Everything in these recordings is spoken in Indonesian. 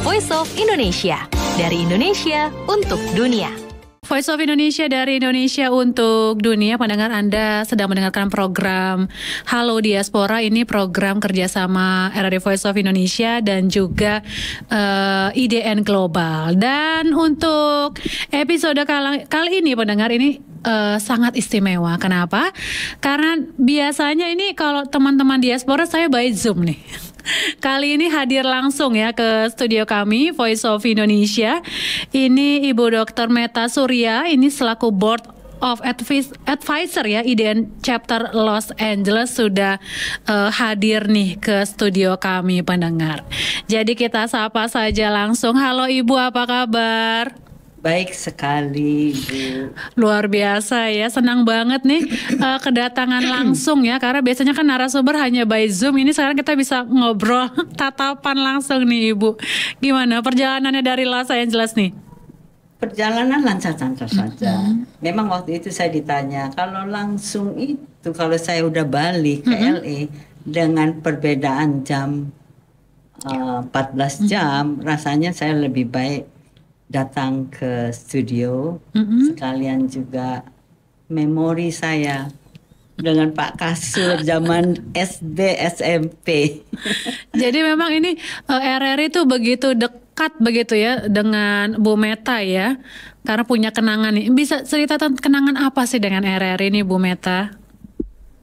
Voice of Indonesia. Dari Indonesia untuk dunia. Voice of Indonesia dari Indonesia untuk dunia. Pendengar, Anda sedang mendengarkan program Halo Diaspora. Ini program kerjasama RRI Voice of Indonesia dan juga IDN Global. Dan untuk episode kali ini, pendengar, ini sangat istimewa. Kenapa? Karena biasanya ini kalau teman-teman diaspora saya by Zoom nih. Kali ini hadir langsung ya ke studio kami Voice of Indonesia. Ini Ibu Dr. Meta Surya, ini selaku Board of Advisor ya IDN Chapter Los Angeles sudah hadir nih ke studio kami, pendengar. Jadi kita sapa saja langsung. Halo Ibu, apa kabar? Baik sekali, Bu. Luar biasa ya, senang banget nih kedatangan langsung ya. Karena biasanya kan narasumber hanya by Zoom. Ini sekarang kita bisa ngobrol tatapan langsung nih Ibu. Gimana perjalanannya dari Los Angeles nih? Perjalanan lancar-lancar saja. Memang waktu itu saya ditanya, kalau langsung itu, kalau saya udah balik ke LA dengan perbedaan jam 14 jam, rasanya saya lebih baik datang ke studio, sekalian juga memori saya dengan Pak Kasur zaman SD SMP. Jadi memang ini RRI itu begitu dekat begitu ya dengan Bu Meta ya, karena punya kenangan nih. Bisa cerita tentang kenangan apa sih dengan RRI ini, Bu Meta?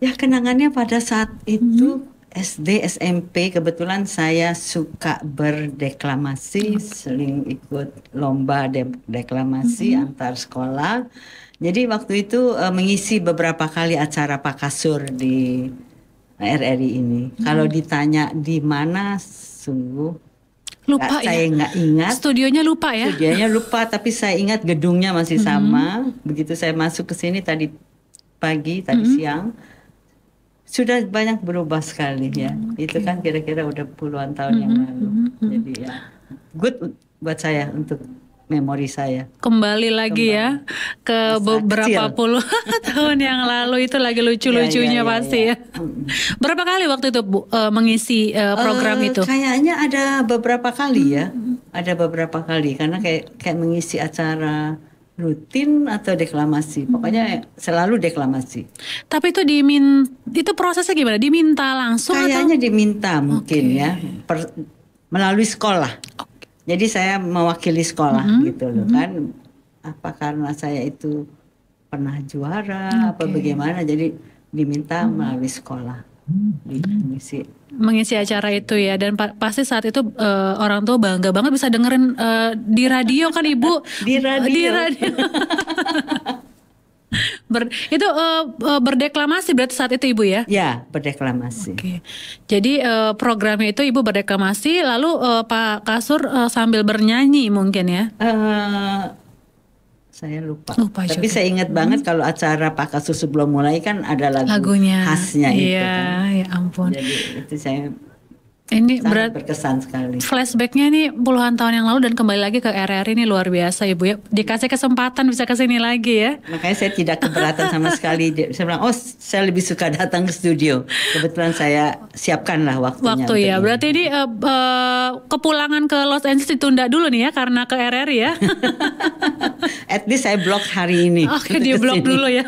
Ya, kenangannya pada saat itu SD, SMP, kebetulan saya suka berdeklamasi, sering ikut lomba deklamasi antar sekolah. Jadi waktu itu mengisi beberapa kali acara Pak Kasur di RRI ini. Kalau ditanya di mana, sungguh lupa ya? Saya nggak ingat. Studionya lupa ya? Studionya lupa, tapi saya ingat gedungnya masih sama. Begitu saya masuk ke sini tadi pagi, tadi siang, sudah banyak berubah sekali ya. Itu kan kira-kira udah puluhan tahun yang lalu. Jadi ya good buat saya, untuk memori saya. Kembali lagi ya ke beberapa puluh tahun yang lalu. Itu lagi lucu-lucunya pasti ya. Berapa kali waktu itu Bu mengisi program itu? Kayaknya ada beberapa kali ya. Ada beberapa kali karena kayak mengisi acara rutin atau deklamasi, pokoknya selalu deklamasi. Tapi itu itu prosesnya gimana? Diminta langsung? Kayaknya atau? Diminta mungkin ya, melalui sekolah. Jadi saya mewakili sekolah gitu loh kan. Apa karena saya itu pernah juara apa bagaimana? Jadi diminta melalui sekolah. Mengisi acara itu ya, dan pasti saat itu orang tua bangga banget bisa dengerin di radio kan Ibu. Di radio. Itu berdeklamasi berarti saat itu Ibu ya? Ya, berdeklamasi. Jadi programnya itu Ibu berdeklamasi, lalu Pak Kasur sambil bernyanyi mungkin ya? Saya lupa tapi juga. Saya ingat banget kalau acara Pak Kasur sebelum mulai kan ada lagunya khasnya itu kan. Ya ampun. Jadi itu saya ini berkesan sekali. Flashbacknya nih puluhan tahun yang lalu dan kembali lagi ke RRI ini luar biasa Ibu ya. Dikasih kesempatan bisa kesini lagi ya. Makanya saya tidak keberatan sama sekali. Saya bilang, saya lebih suka datang ke studio. Kebetulan saya siapkanlah waktunya. Ya, berarti ini kepulangan ke Los Angeles ditunda dulu nih ya karena ke RRI ya. At least saya blok hari ini. Oke, di blok dulu ya.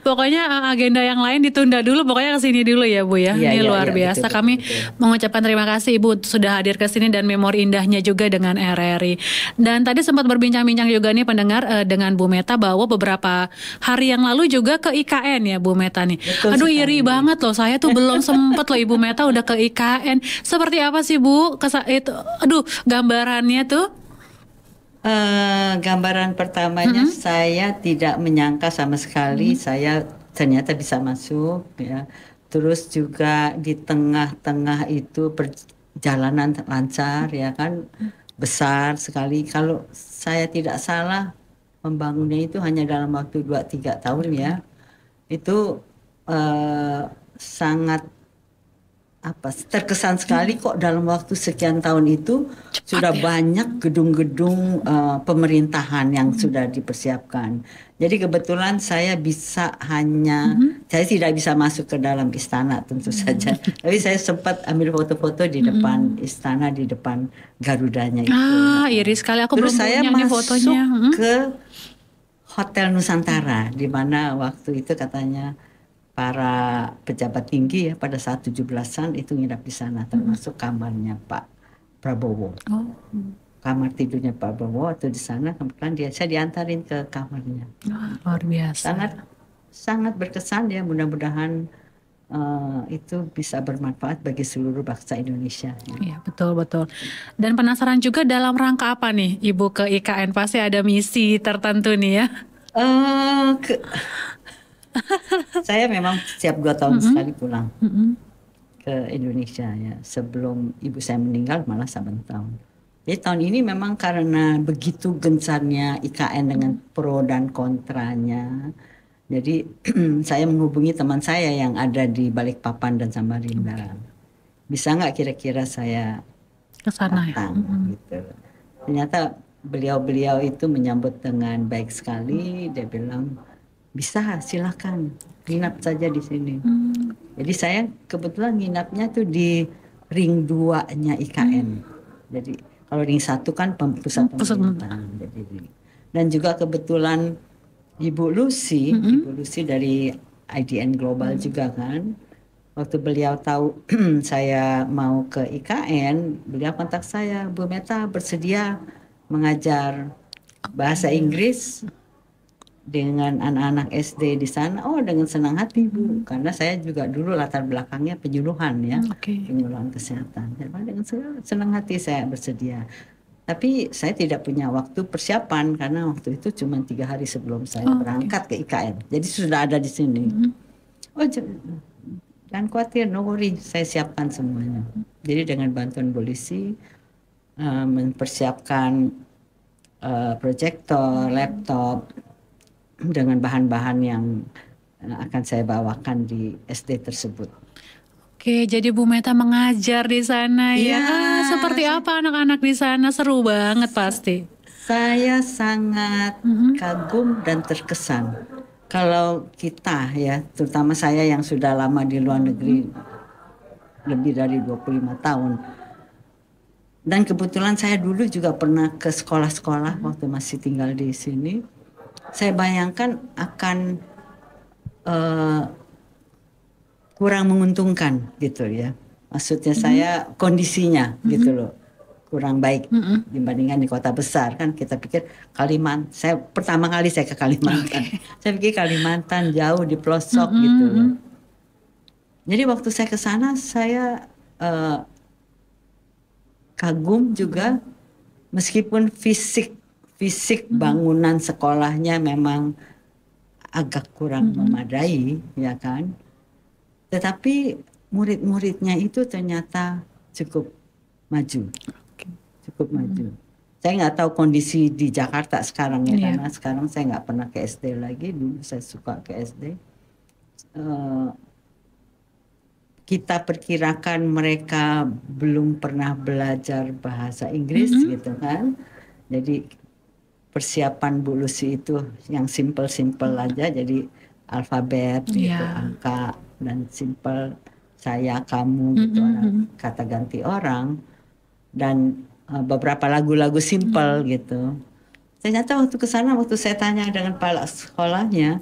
Pokoknya agenda yang lain ditunda dulu. Pokoknya kesini dulu ya Bu ya. Ini luar biasa. Betul, kami mengucapkan terima kasih Ibu sudah hadir ke sini dan memori indahnya juga dengan RRI. Dan tadi sempat berbincang-bincang juga nih pendengar dengan Bu Meta bahwa beberapa hari yang lalu juga ke IKN ya Bu Meta nih. Betul, aduh iri banget loh, saya tuh belum sempet loh Ibu Meta udah ke IKN. Seperti apa sih Bu? Itu, aduh gambarannya tuh. Gambaran pertamanya saya tidak menyangka sama sekali saya ternyata bisa masuk ya. Terus juga di tengah-tengah itu perjalanan lancar ya kan, besar sekali. Kalau saya tidak salah membangunnya itu hanya dalam waktu 2-3 tahun ya. Itu sangat terkesan sekali kok dalam waktu sekian tahun itu sudah banyak gedung-gedung pemerintahan yang sudah dipersiapkan. Jadi kebetulan saya bisa saya tidak bisa masuk ke dalam istana tentu saja, tapi saya sempat ambil foto-foto di depan istana, di depan Garudanya itu. Iri sekali, aku Terus belum saya punya nih masuk fotonya. ke Hotel Nusantara, di mana waktu itu katanya para pejabat tinggi ya pada saat 17-an itu nginap di sana, termasuk kamarnya Pak Prabowo. Kamar tidurnya Pak Prabowo itu di sana, kemudian saya diantarin ke kamarnya. Luar biasa. Sangat berkesan ya, mudah-mudahan itu bisa bermanfaat bagi seluruh bangsa Indonesia. Iya, betul. Dan penasaran juga dalam rangka apa nih Ibu ke IKN? Pasti ada misi tertentu nih ya. Saya memang setiap 2 tahun sekali pulang ke Indonesia ya. Sebelum ibu saya meninggal malah 7 tahun. Jadi tahun ini memang karena begitu gencarnya IKN dengan pro dan kontranya. Jadi saya menghubungi teman saya yang ada di Balikpapan dan Samarinda. Bisa nggak kira-kira saya Kesana ya? Gitu. Ternyata beliau-beliau itu menyambut dengan baik sekali. Dia bilang, bisa, silakan nginap saja di sini. Jadi saya kebetulan nginapnya tuh di ring 2-nya IKN. Jadi kalau ring 1 kan pusat pemerintahan. Dan juga kebetulan Ibu Lucy dari IDN Global juga kan. Waktu beliau tahu saya mau ke IKN, beliau kontak saya, Bu Meta bersedia mengajar bahasa Inggris dengan anak-anak SD di sana. Oh, dengan senang hati Bu, karena saya juga dulu latar belakangnya penyuluhan ya, penyuluhan kesehatan. Dengan senang hati saya bersedia. Tapi saya tidak punya waktu persiapan karena waktu itu cuma 3 hari sebelum saya berangkat ke IKN. Jadi sudah ada di sini. Oh, jangan khawatir, no worry, saya siapkan semuanya. Jadi dengan bantuan polisi mempersiapkan proyektor, laptop dengan bahan-bahan yang akan saya bawakan di SD tersebut. Oke, jadi Bu Meta mengajar di sana ya. Seperti apa anak-anak di sana? Seru banget pasti. Saya sangat kagum dan terkesan. Kalau kita ya, terutama saya yang sudah lama di luar negeri, lebih dari 25 tahun. Dan kebetulan saya dulu juga pernah ke sekolah-sekolah waktu masih tinggal di sini. Saya bayangkan akan kurang menguntungkan gitu ya. Maksudnya saya kondisinya gitu loh. Kurang baik dibandingkan di kota besar kan. Kita pikir Kalimantan, pertama kali saya ke Kalimantan. Saya pikir Kalimantan jauh di pelosok gitu loh. Jadi waktu saya ke sana saya kagum juga, meskipun fisik bangunan sekolahnya memang agak kurang memadai ya kan. Tetapi murid-muridnya itu ternyata cukup maju. Saya nggak tahu kondisi di Jakarta sekarang ya, karena sekarang saya nggak pernah ke SD lagi. Dulu saya suka ke SD. Kita perkirakan mereka belum pernah belajar bahasa Inggris gitu kan. Jadi persiapan Bu Lucy itu yang simple-simple aja. Jadi alfabet, gitu, angka, dan simple saya, kamu gitu, kata ganti orang, dan beberapa lagu-lagu simple gitu. Ternyata waktu ke sana, waktu saya tanya dengan kepala sekolahnya,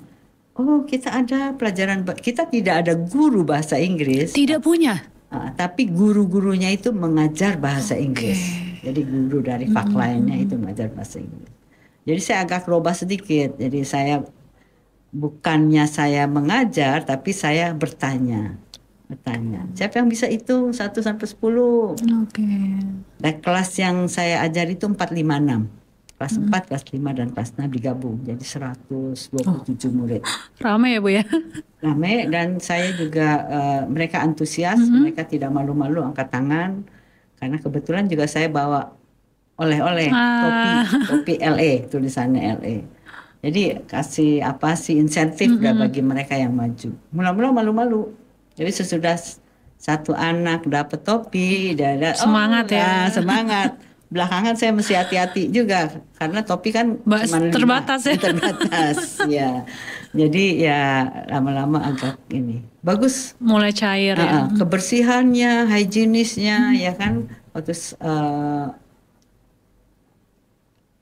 oh kita ada pelajaran, kita tidak ada guru bahasa Inggris. Tidak punya? Tapi guru-gurunya itu mengajar bahasa Inggris. Jadi guru dari fak lainnya itu mengajar bahasa Inggris. Jadi saya agak robah sedikit. Jadi saya bukannya saya mengajar, tapi saya bertanya. Siapa yang bisa hitung 1 sampai 10? Dan kelas yang saya ajar itu 456. Kelas 4, kelas 5, dan kelas 6 digabung. Jadi 127 murid. Ramai ya Bu ya? Ramai, dan saya juga, mereka antusias, mereka tidak malu-malu angkat tangan. Karena kebetulan juga saya bawa oleh-oleh, topi LA, tulisannya LA. Jadi kasih apa sih insentif bagi mereka yang maju. Mula-mula malu-malu. Jadi sesudah satu anak dapat topi, Semangat ya. Semangat. Belakangan saya mesti hati-hati juga karena topi kan cuma terbatas ya. Terbatas ya. Jadi ya lama-lama agak ini. Bagus. Mulai cair ya. Kebersihannya, higienisnya ya kan. Terus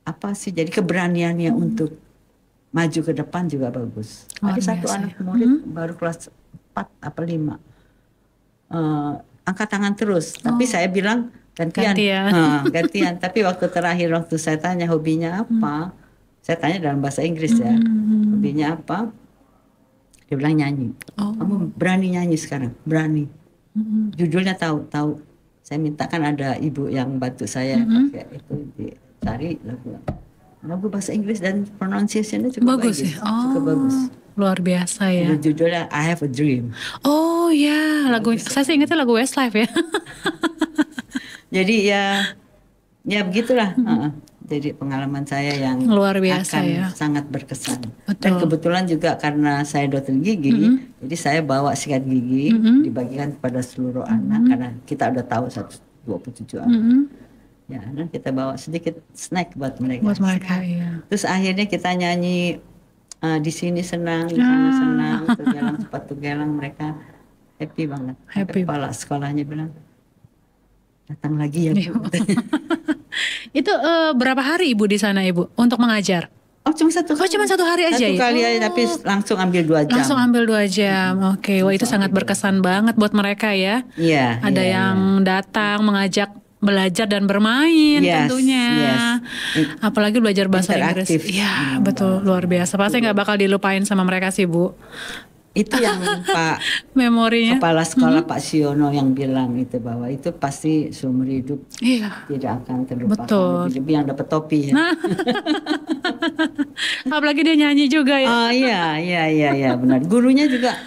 apa sih? Jadi keberaniannya untuk maju ke depan juga bagus. Ada satu anak murid baru kelas 4 apa 5. Angkat tangan terus, tapi saya bilang gantian. Tapi waktu terakhir waktu saya tanya hobinya apa, saya tanya dalam bahasa Inggris ya, hobinya apa? Dia bilang nyanyi. Kamu berani nyanyi sekarang, berani. Judulnya tahu. Saya minta kan ada ibu yang bantu saya pakai itu dicari lagu bahasa Inggris dan pronunciation-nya cukup bagus. Cukup bagus. Luar biasa ya. Judulnya I Have a Dream. Oh ya, lagu saya sih ingatnya lagu Westlife ya. Jadi ya begitulah. Jadi pengalaman saya yang luar biasa akan ya. Sangat berkesan. Betul. Dan kebetulan juga karena saya dokter gigi, jadi saya bawa sikat gigi dibagikan kepada seluruh anak karena kita udah tahu 27 anak. Ya, dan kita bawa sedikit snack buat mereka. Buat mereka, iya. Terus akhirnya kita nyanyi di sini senang, di sana senang, tugelang sepatu gelang, mereka happy banget. Happy. Kepala sekolahnya bilang, datang lagi ya Bu. Itu berapa hari Ibu di sana Ibu untuk mengajar? Cuma satu kali. Cuma satu hari aja ya? Satu kali aja, tapi langsung ambil 2 jam. Langsung ambil 2 jam, oke. Wah itu sangat berkesan banget buat mereka ya. Iya. Ada yang datang mengajak belajar dan bermain tentunya. Apalagi belajar bahasa Inggris. Iya betul, luar biasa. Pasti nggak bakal dilupain sama mereka sih Bu. Itu yang Pak memorinya kepala sekolah Pak Siono yang bilang itu bahwa itu pasti seumur hidup tidak akan terlupakan. Betul. Lebih yang dapat topi ya. Apalagi dia nyanyi juga ya. Iya benar. Gurunya juga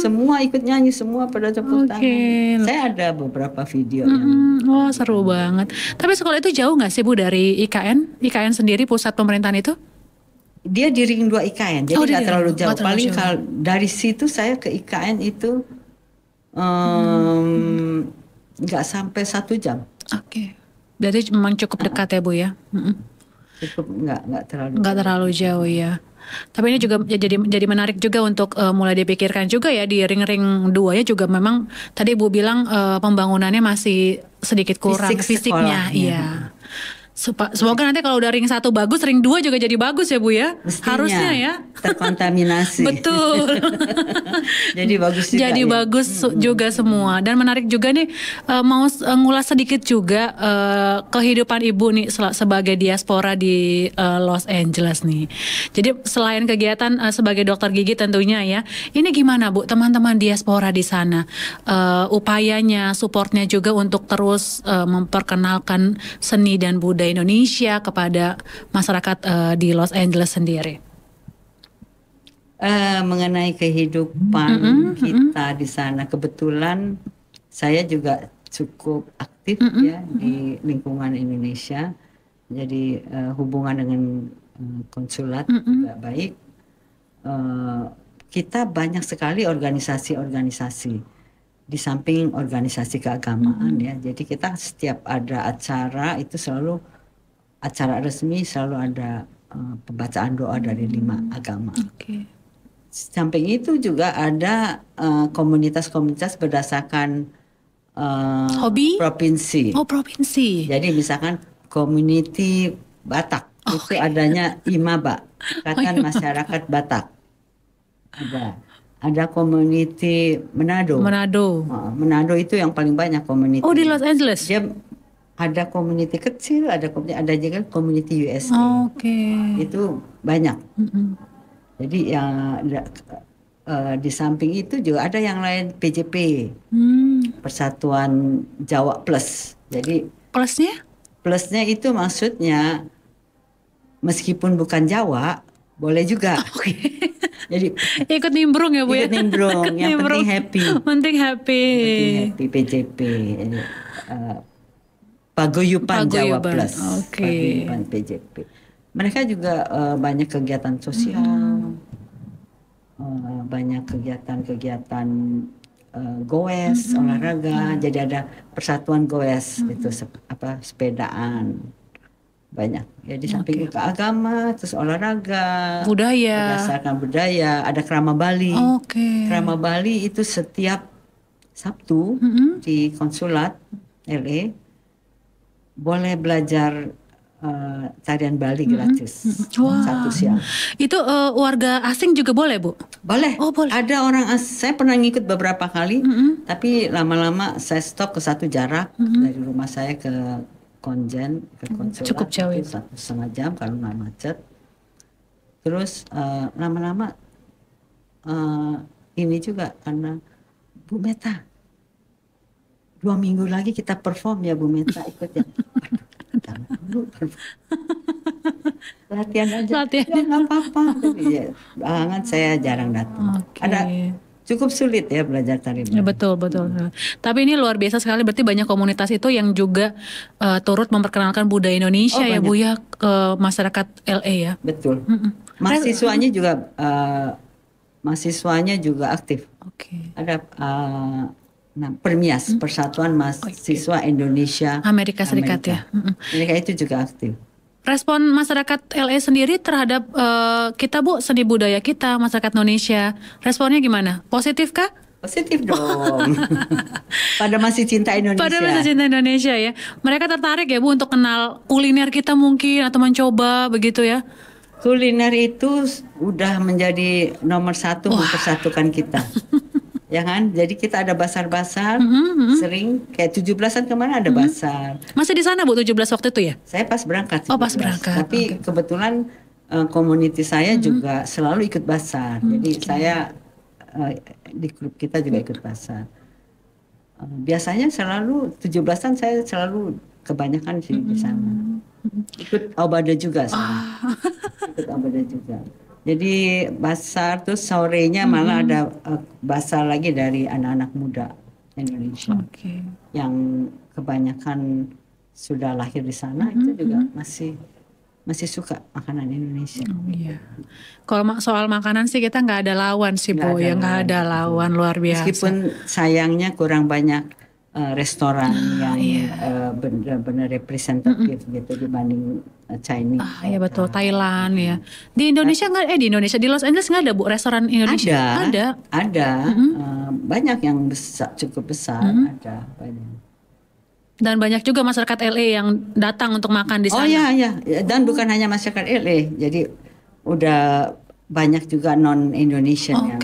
semua ikut nyanyi, semua pada tepuk tangan. Saya ada beberapa video yang wah seru banget. Tapi sekolah itu jauh nggak sih Bu dari IKN? IKN sendiri pusat pemerintahan itu? Dia di Ring 2 IKN, jadi nggak terlalu jauh. Paling kalau dari situ saya ke IKN itu nggak sampai 1 jam. Oke. Jadi memang cukup dekat ya Bu ya. Cukup nggak terlalu jauh ya. Tapi ini juga jadi menarik juga untuk mulai dipikirkan juga ya di ring 2 ya juga memang tadi Bu bilang pembangunannya masih sedikit kurang fisiknya. Iya. Semoga nanti kalau udah ring 1 bagus, ring 2 juga jadi bagus ya Bu ya. Mestinya, harusnya ya. Terkontaminasi. Betul. Jadi bagus juga. Jadi bagus juga semua. Dan menarik juga nih mau ngulas sedikit juga kehidupan Ibu nih sebagai diaspora di Los Angeles nih. Jadi selain kegiatan sebagai dokter gigi tentunya ya, ini gimana Bu teman-teman diaspora di sana? Upayanya, supportnya juga untuk terus memperkenalkan seni dan budaya Indonesia kepada masyarakat di Los Angeles sendiri. Mengenai kehidupan kita di sana, kebetulan saya juga cukup aktif ya di lingkungan Indonesia. Jadi hubungan dengan konsulat juga baik. Kita banyak sekali organisasi-organisasi di samping organisasi keagamaan ya. Jadi kita setiap ada acara itu selalu acara resmi selalu ada pembacaan doa dari 5 agama. Samping itu juga ada komunitas-komunitas berdasarkan hobi provinsi. Oh provinsi. Jadi misalkan community Batak itu adanya IMABA, Ikatan Masyarakat Batak. Ada community Manado. Manado itu yang paling banyak community. Oh di Los Angeles. Dia ada community kecil, ada juga community USA. Itu banyak. Jadi yang di samping itu juga ada yang lain PJP, Persatuan Jawa Plus. Jadi plusnya itu maksudnya meskipun bukan Jawa boleh juga. Jadi ikut nimbrung ya Bu ya. Ikut nimbrung, yang penting happy. Penting happy PJP. Paguyuban Jawa Plus. Paguyuban PJP. Mereka juga banyak kegiatan sosial, banyak kegiatan-kegiatan goes, olahraga. Jadi ada persatuan goes itu sepedaan banyak. Jadi samping ke agama, terus olahraga, budaya, berdasarkan budaya. Ada Krama Bali. Krama Bali itu setiap Sabtu di konsulat LA boleh belajar tarian Bali gratis. Satu siang. Itu warga asing juga boleh, Bu? Boleh. Oh, boleh. Ada orang saya pernah ngikut beberapa kali, tapi lama-lama saya stop ke satu jarak dari rumah saya ke konjen, ke konsulat. Cukup jauh itu 1,5 jam kalau nggak macet. Terus lama-lama ini juga karena Bu Meta 2 minggu lagi kita perform ya Bu Meta, ikut ya. Latihan aja. Ya nggak apa-apa. Ya, banget saya jarang datang. Ada cukup sulit ya belajar tari Bali. Ya, betul. Tapi ini luar biasa sekali, berarti banyak komunitas itu yang juga turut memperkenalkan budaya Indonesia ya Bu ya ke masyarakat LA ya. Betul. Mahasiswanya juga aktif. Ada Permias, Persatuan Mahasiswa Indonesia Amerika Serikat ya. Mereka itu juga aktif. Respon masyarakat LA sendiri terhadap kita Bu, seni budaya kita, masyarakat Indonesia, responnya gimana? Positif kah? Positif dong. Pada masih cinta Indonesia ya. Mereka tertarik ya Bu untuk kenal kuliner kita mungkin atau mencoba begitu ya. Kuliner itu udah menjadi nomor 1 mempersatukan kita. Ya kan, jadi kita ada basar-basar, sering kayak 17-an kemarin ada basar. Masih di sana Bu 17 waktu itu ya? Saya pas berangkat. Pas berangkat. Tapi kebetulan komunitas saya juga selalu ikut basar. Jadi saya di grup kita juga ikut basar. Biasanya selalu 17-an saya selalu kebanyakan di sana. Ikut Obada juga saya. Ikut Obada juga. Jadi basar tuh sorenya malah ada basar lagi dari anak-anak muda Indonesia yang kebanyakan sudah lahir di sana itu juga masih suka makanan Indonesia. Kalau soal makanan sih kita nggak ada lawan sih Bu, nggak ada lawan luar biasa. Meskipun sayangnya kurang banyak restoran yang benar-benar representatif gitu dibanding Chinese. Iya betul, Thailand ya. Di Indonesia nggak? Di Los Angeles nggak ada Bu restoran Indonesia? Ada. Banyak yang cukup besar. Ada banyak. Dan banyak juga masyarakat LA yang datang untuk makan di sana. Oh iya. Dan bukan hanya masyarakat LA. Jadi udah banyak juga non Indonesian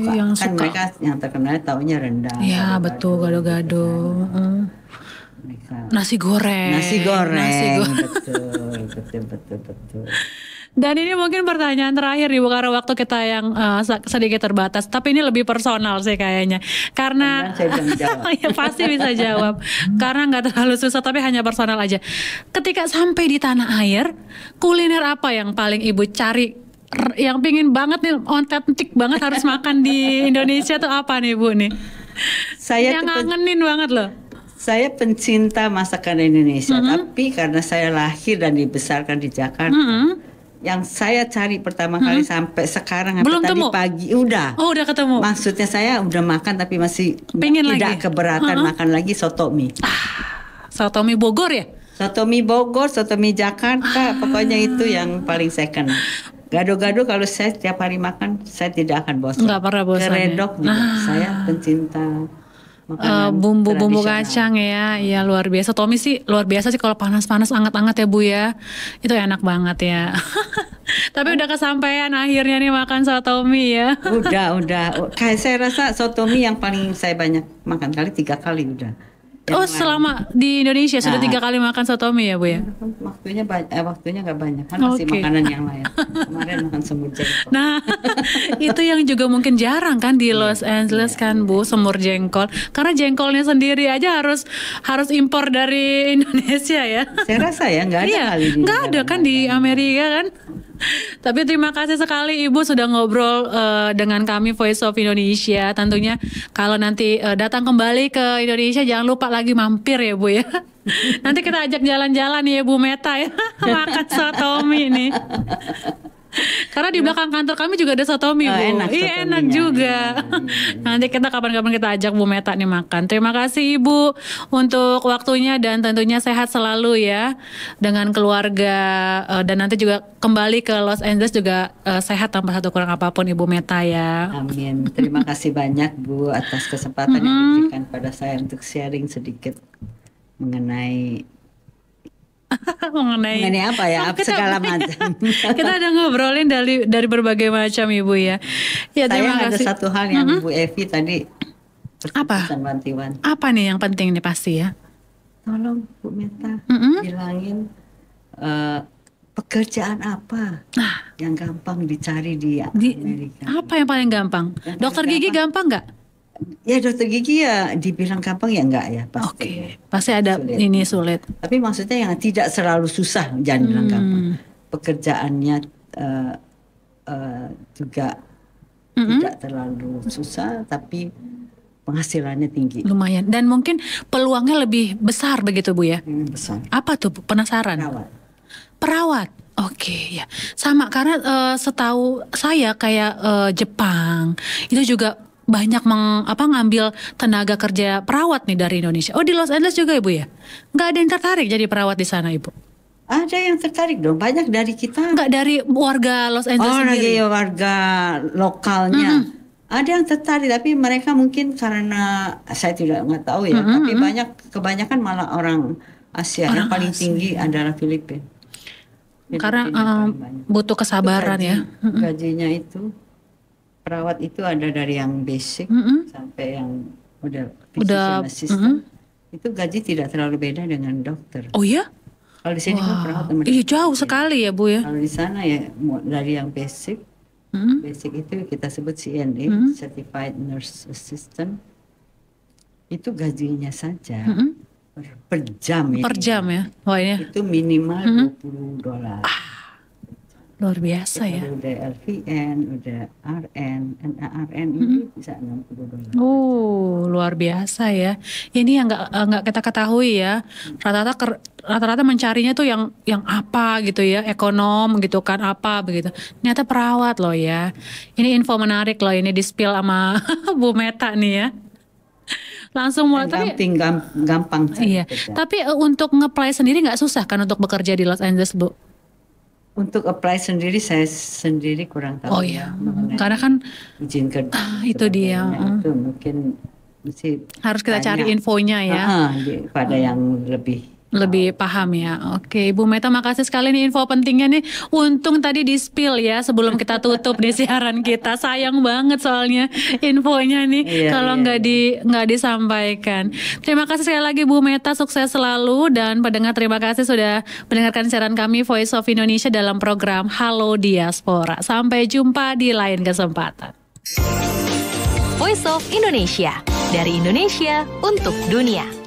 yang suka. Mereka yang terkenal taunya rendang. Iya betul, gado-gado. Nasi goreng. Betul. Dan ini mungkin pertanyaan terakhir nih Bu, karena waktu kita yang sedikit terbatas. Tapi ini lebih personal sih kayaknya. Karena ya pasti bisa jawab. Karena nggak terlalu susah, tapi hanya personal aja. Ketika sampai di tanah air, kuliner apa yang paling Ibu cari? Yang pingin banget nih, ontentik banget harus makan di Indonesia tuh apa nih Bu nih? Saya yang ngangenin banget loh. Saya pencinta masakan Indonesia, tapi karena saya lahir dan dibesarkan di Jakarta, yang saya cari pertama kali sampai sekarang belum tadi temu? Pagi udah. Oh udah ketemu. Maksudnya saya udah makan tapi masih pengen tidak lagi. Keberatan makan lagi soto mie. Soto mie Bogor ya? Soto mie Bogor, soto mie Jakarta, pokoknya itu yang paling second. Gado-gado kalau saya setiap hari makan, saya tidak akan bosan. Nggak pernah bosan. Keredok juga. Saya pencinta bumbu-bumbu kacang ya luar biasa. Tomi sih luar biasa sih kalau panas-panas, anget-anget ya Bu ya. Itu enak banget ya. Tapi udah kesampaian akhirnya nih makan soto mie ya. Udah. Kayak saya rasa soto mie yang paling saya banyak makan 3 kali udah. Selama di Indonesia sudah 3 kali makan soto mie ya Bu ya? Waktunya nggak banyak kan masih makanan yang lain. Kemarin makan semur jengkol. Nah itu yang juga mungkin jarang kan di Los Angeles kan Bu, semur jengkol. Karena jengkolnya sendiri aja harus impor dari Indonesia ya. Saya rasa ya nggak ada kali di nggak ada kan di Amerika kan. Tapi terima kasih sekali Ibu sudah ngobrol dengan kami Voice of Indonesia. Tentunya kalau nanti datang kembali ke Indonesia jangan lupa lagi mampir ya Bu ya. Nanti kita ajak jalan-jalan ya Bu Meta ya. Makan soto mie nih. Karena di belakang kantor kami juga ada sotomi, Bu. enak Iya, sotominya. enak juga. Nanti kita kapan-kapan kita ajak Bu Meta nih makan. Terima kasih Ibu untuk waktunya dan tentunya sehat selalu ya dengan keluarga, dan nanti juga kembali ke Los Angeles juga sehat tanpa satu kurang apapun Ibu Meta ya. Amin. Terima kasih banyak Bu atas kesempatan yang diberikan pada saya untuk sharing sedikit mengenai mengenai apa ya, segala macam. Kita ada ngobrolin dari berbagai macam Ibu ya. Ya, terima Saya ada kasih. satu hal yang Bu Evi tadi Apa? pesan wanti-wanti. Apa nih yang penting nih pasti ya? Tolong Bu Meta bilangin pekerjaan apa yang gampang dicari di Amerika. Apa yang paling gampang? Yang Dokter paling gigi gampang nggak? Ya dokter gigi ya dibilang gampang ya enggak ya pasti. Oke, pasti ada Sulit. ini sulit. Tapi maksudnya yang tidak selalu susah, jangan bilang gampang. Pekerjaannya juga tidak terlalu susah, tapi penghasilannya tinggi. Lumayan. Dan mungkin peluangnya lebih besar begitu Bu ya? Besar. Apa tuh Bu? Penasaran? Perawat. Perawat. Oke ya. Sama karena setahu saya kayak Jepang itu juga banyak ngambil tenaga kerja perawat nih dari Indonesia. Oh, di Los Angeles juga Ibu ya? Nggak ada yang tertarik jadi perawat di sana Ibu? Ada yang tertarik dong, banyak dari kita. Nggak dari warga Los Angeles sendiri? Lagi warga lokalnya. Ada yang tertarik, tapi mereka mungkin karena saya nggak tahu ya. Tapi kebanyakan malah orang Asia. Yang paling tinggi adalah Filipina. Karena butuh kesabaran ya. Gajinya itu perawat itu ada dari yang basic sampai yang udah physician assistant. Itu gaji tidak terlalu beda dengan dokter. Oh ya? Kalau di sini kan perawat sama Iya dokter jauh beda. sekali ya Bu ya. Kalau di sana ya dari yang basic, basic itu kita sebut CNA, Certified Nurse Assistant. Itu gajinya saja per jam ya. Per jam ya. Wah ini Itu minimal $20. luar biasa ya. Udah LVN, udah RN, RN ini bisa $60. Oh, luar biasa ya. Ini yang nggak kita ketahui ya. Rata-rata mencarinya tuh yang apa gitu ya, ekonom gitu kan apa begitu. Ternyata perawat loh ya. Ini info menarik loh ini di-spill sama Bu Meta nih ya. Langsung mulai gampang iya. Tapi untuk nge-apply sendiri nggak susah kan untuk bekerja di Los Angeles Bu? Untuk apply sendiri saya sendiri kurang tahu. Oh iya, karena kan izin kerja. Itu dia. Itu mungkin mesti harus kita cari infonya ya. Pada yang lebih paham ya. Oke, Bu Meta makasih sekali nih info pentingnya nih. Untung tadi di spill ya sebelum kita tutup di siaran kita. Sayang banget soalnya infonya nih kalau nggak disampaikan. Terima kasih sekali lagi Bu Meta, sukses selalu dan pendengar terima kasih sudah mendengarkan siaran kami Voice of Indonesia dalam program Halo Diaspora. Sampai jumpa di lain kesempatan. Voice of Indonesia, dari Indonesia untuk dunia.